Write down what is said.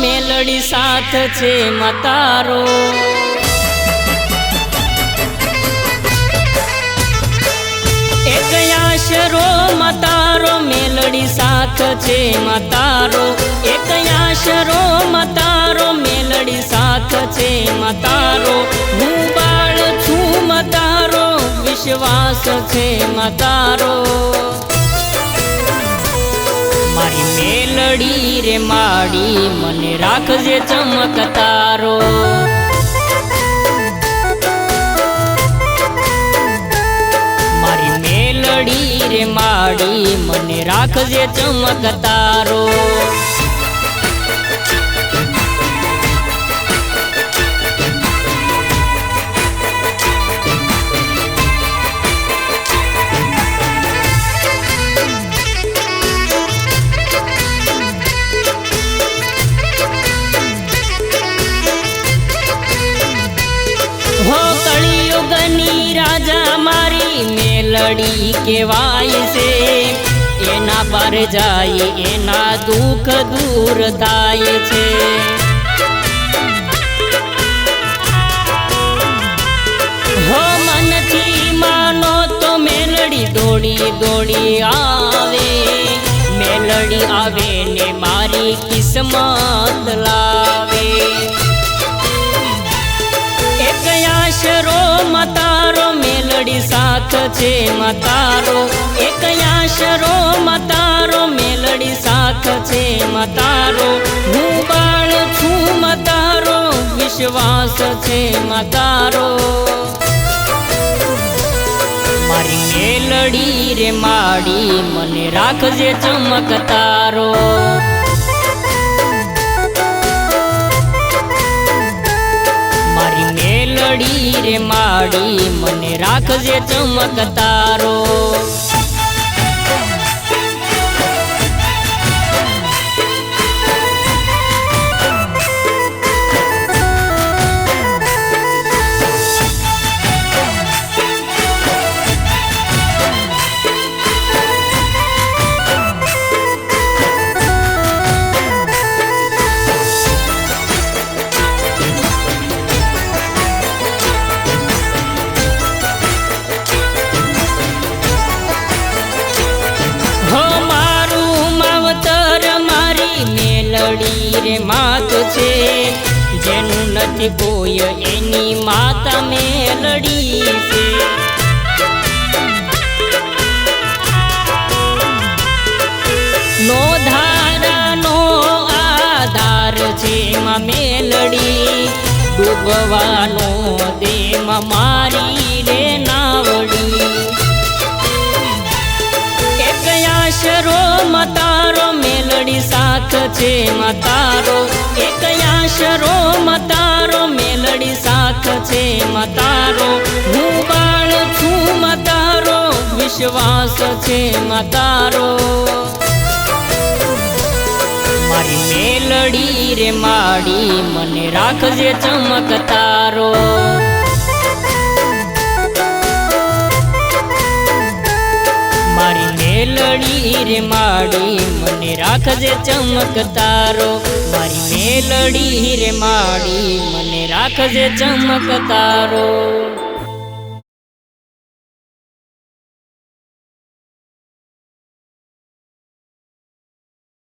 મેલડી સાથ છે મતારો એક આશરો મતારો મેલડી સાથ છે મતારો એક આશરો મતારો મેલડી સાથ છે મતારો હું બાળ છું મતારો વિશ્વાસ છે મતારો મારી મેલડી રે માડી મને રાખજે ચમકતારો મારી મેલડી રે માડી મને રાખજે ચમકતારો हो कलियुगनी राजा मारी मेलडी केवाय से एना पर जाय एना दुख दूर थाय छे हो मन थी मानो तो मेलडी दौड़ी दौड़ी आवे मेलडी आवे ने मारी किस्मत लावे एक आशरो मतारो मेलडी साथ छे मतारो एक आशरो मतारो मेलडी साथ छे मतारो हूँ बाळ छूं मतारो विश्वास छे मतारो मारी मेलडी रे माडी मने राखजे चमकतारो मेलडी रे माडी मने राखजे चमकतारो मेलडी रे मात छे जेनु नथी कोई एनी माता मेलडी छे नो धारा नो आधार छे मा मेलडी डूबवानो दे मारी रे नावडी एक आशरो मतारो मेलडी साथ छे मतारो एक आशरो मतारो मेलडी साथ छे मतारो हूँ बाळ छूं मतारो विश्वास छे मतारो मारी मेलडी रे माडी मने राखजे चमकतारो मारी मेलडी रे माडी मने राखजे चमकतारो मारी मेलडी रे माडी मने राखजे चमकतारो।